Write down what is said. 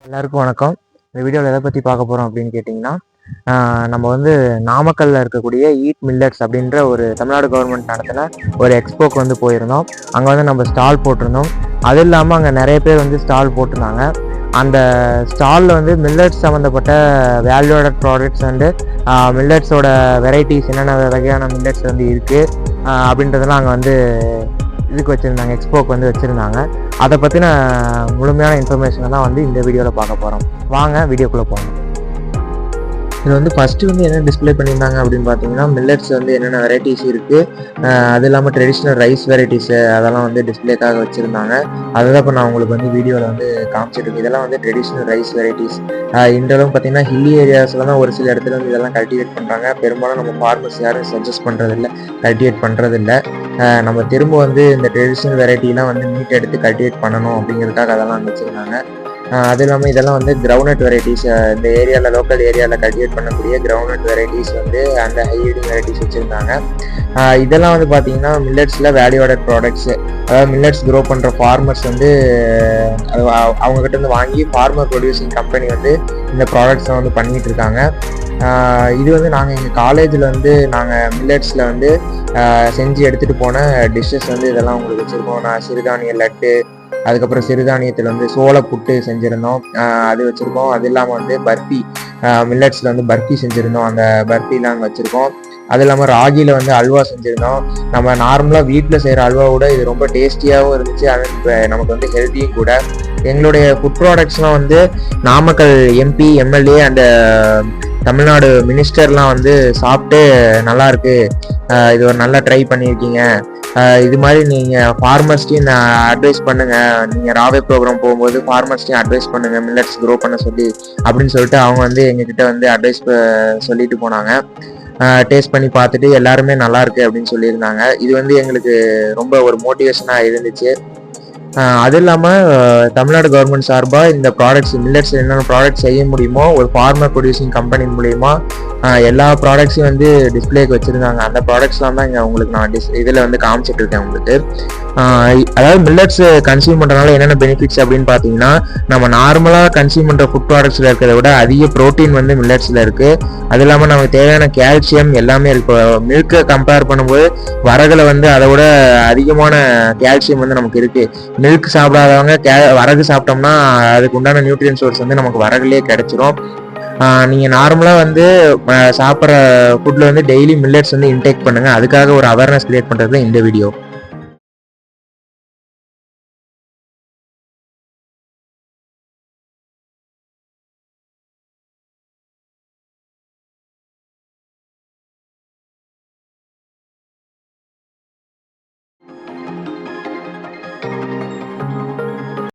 எல்லாருக்கும் வணக்கம். இந்த வீடியோவில் எதை பற்றி பார்க்க போகிறோம் அப்படின்னு கேட்டிங்கன்னா, நம்ம வந்து நாமக்கல்லில் இருக்கக்கூடிய ஈட் மில்லட்ஸ் அப்படின்ற ஒரு தமிழ்நாடு கவர்மெண்ட் நடத்தின ஒரு எக்ஸ்போக்கு வந்து போயிருந்தோம். அங்கே வந்து நம்ம ஸ்டால் போட்டிருந்தோம். அது இல்லாமல் அங்கே நிறைய பேர் வந்து ஸ்டால் போட்டிருந்தாங்க. அந்த ஸ்டாலில் வந்து மில்லட்ஸ் சம்மந்தப்பட்ட வேல்யூடட் ப்ராடக்ட்ஸ் அண்டு மில்லட்ஸோட வெரைட்டிஸ் என்னென்ன வகையான மில்லட்ஸ் வந்து இருக்குது அப்படின்றதெல்லாம் அங்கே வந்து இதுக்கு வச்சுருந்தாங்க, எக்ஸ்போக்கு வந்து வச்சுருந்தாங்க. அதை பற்றின முழுமையான இன்ஃபர்மேஷனை தான் வந்து இந்த வீடியோவில் பார்க்க போகிறோம். வாங்க வீடியோக்குள்ளே போகணும். இது வந்து ஃபஸ்ட்டு வந்து என்ன டிஸ்பிளே பண்ணியிருந்தாங்க அப்படின்னு பார்த்தீங்கன்னா, மில்லட்ஸ் வந்து என்னென்ன வெரைட்டிஸ் இருக்குது, அது இல்லாமல் ட்ரெடிஷ்னல் ரைஸ் வெரைட்டிஸு அதெல்லாம் வந்து டிஸ்பிளேக்காக வச்சுருந்தாங்க. அதை தான் இப்போ நான் உங்களுக்கு வந்து வீடியோவில் வந்து காமிச்சிருக்கேன். இதெல்லாம் வந்து ட்ரெடிஷ்னல் ரைஸ் வெரைட்டிஸ். இன்றளவும் பார்த்தீங்கன்னா ஹில்லி ஏரியாஸில் தான் ஒரு சில இடத்துல வந்து இதெல்லாம் கல்டிவேட் பண்ணுறாங்க. பெரும்பாலும் நம்ம ஃபார்மர்ஸ் யாரும் சஜஸ்ட் பண்ணுறதில்ல, கல்டிவேட் பண்ணுறதில்ல. நம்ம திரும்ப வந்து இந்த ட்ரெடிஷ்னல் வெரைட்டிலாம் வந்து மீட் எடுத்து கல்டிவேட் பண்ணணும் அப்படிங்கிறதுக்காக அதெல்லாம் வச்சுருந்தாங்க. அது இல்லாமல் இதெல்லாம் வந்து கிரவுண்ட்நட் வெரைட்டிஸ், இந்த ஏரியாவில் லோக்கல் ஏரியாவில் கல்டிவேட் பண்ணக்கூடிய கிரவுண்ட்நட் வெரைட்டிஸ் வந்து அந்த ஹை ஈல்டிங் வெரைட்டிஸ் வச்சுருந்தாங்க. இதெல்லாம் வந்து பார்த்தீங்கன்னா மில்லட்ஸில் வேல்யூடட் ப்ராடக்ட்ஸு, அதாவது மில்லட்ஸ் க்ரோ பண்ணுற ஃபார்மர்ஸ் வந்து அவங்கக்கிட்ட இருந்து வாங்கி ஃபார்மர் ப்ரொடியூசிங் கம்பெனி வந்து இந்த ப்ராடக்ட்ஸை வந்து பண்ணிகிட்டு இருக்காங்க. இது வந்து நாங்கள் எங்கள் காலேஜில் வந்து நாங்கள் மில்லட்ஸில் வந்து செஞ்சு எடுத்துகிட்டு போன டிஷ்ஷஸ் வந்து இதெல்லாம் உங்களுக்கு வச்சுருக்கோம். நான் சிறுதானிய லட்டு, அதுக்கப்புறம் சிறுதானியத்தில் வந்து சோள புட்டு செஞ்சுருந்தோம், அது வச்சுருக்கோம். அது இல்லாமல் வந்து பர்ஃபி, மில்லட்ஸில் வந்து பர்ஃபி செஞ்சுருந்தோம், அந்த பர்ஃபிலாம் அங்கே வச்சுருக்கோம். அது இல்லாமல் ராகியில் வந்து அல்வா செஞ்சுருந்தோம். நம்ம நார்மலாக வீட்டில் செய்கிற அல்வாவோட இது ரொம்ப டேஸ்டியாகவும் இருந்துச்சு, அது நமக்கு வந்து ஹெல்த்தியும் கூட. எங்களுடைய ஃபுட் ப்ராடக்ட்ஸ்லாம் வந்து Namakkal MP, MLA and Tamil Nadu மினிஸ்டர்லாம் வந்து சாப்பிட்டு நல்லாயிருக்கு, இது ஒரு நல்லா ட்ரை பண்ணியிருக்கீங்க, இது மாதிரி நீங்கள் ஃபார்மர்ஸ்டையும் அட்வைஸ் பண்ணுங்கள், நீங்கள் ராவே ப்ரோக்ராம் போகும்போது ஃபார்மர்ஸ்டையும் அட்வைஸ் பண்ணுங்கள் மில்லட்ஸ் க்ரோ பண்ண சொல்லி அப்படின்னு சொல்லிட்டு அவங்க வந்து எங்ககிட்ட வந்து அட்வைஸ் சொல்லிட்டு போனாங்க. டேஸ்ட் பண்ணி பார்த்துட்டு எல்லாருமே நல்லாயிருக்கு அப்படின்னு சொல்லியிருந்தாங்க. இது வந்து எங்களுக்கு ரொம்ப ஒரு மோட்டிவேஷனாக இருந்துச்சு. அது இல்லாமல் தமிழ்நாடு கவர்மெண்ட் சார்பாக இந்த ப்ராடக்ட்ஸ் மில்லட்ஸ் என்னென்ன ப்ராடக்ட்ஸ் செய்ய முடியுமோ ஒரு ஃபார்மர் ப்ரொடியூசிங் கம்பெனி மூலிமா எல்லா ப்ராடக்ட்ஸையும் வந்து டிஸ்பிளேக்கு வச்சுருந்தாங்க. அந்த ப்ராடக்ட்ஸ்லாம் தான் இங்கே உங்களுக்கு நான் இதில் வந்து காமிச்சிட்டு இருக்கேன் உங்களுக்கு. அதாவது மில்லட்ஸ் கன்சியூம் பண்ணுறதுனால என்னென்ன பெனிஃபிட்ஸ் அப்படின்னு பார்த்தீங்கன்னா, நம்ம நார்மலாக கன்சியூம் பண்ணுற ஃபுட் ப்ராடக்ட்ஸில் இருக்கிறத விட அதிக ப்ரோட்டீன் வந்து மில்லட்ஸில் இருக்குது. அது இல்லாமல் நமக்கு தேவையான கால்சியம் எல்லாமே இருக்குது. மில்கை கம்பேர் பண்ணும்போது வரகுல வந்து அதை விட அதிகமான கால்சியம் வந்து நமக்கு இருக்குது. மில்க் சாப்பிடாதவங்க வரகு சாப்பிட்டோம்னா அதுக்கு உண்டான நியூட்ரியன் சோர்ஸ் வந்து நமக்கு வரகுலேயே கிடைச்சிரும். நீங்கள் நார்மலாக வந்து சாப்பிட்ற ஃபுட்டில் வந்து டெய்லி மில்லட்ஸ் வந்து இன்டேக் பண்ணுங்கள். அதுக்காக ஒரு அவேர்னஸ் கிரியேட் பண்ணுறது இந்த வீடியோ.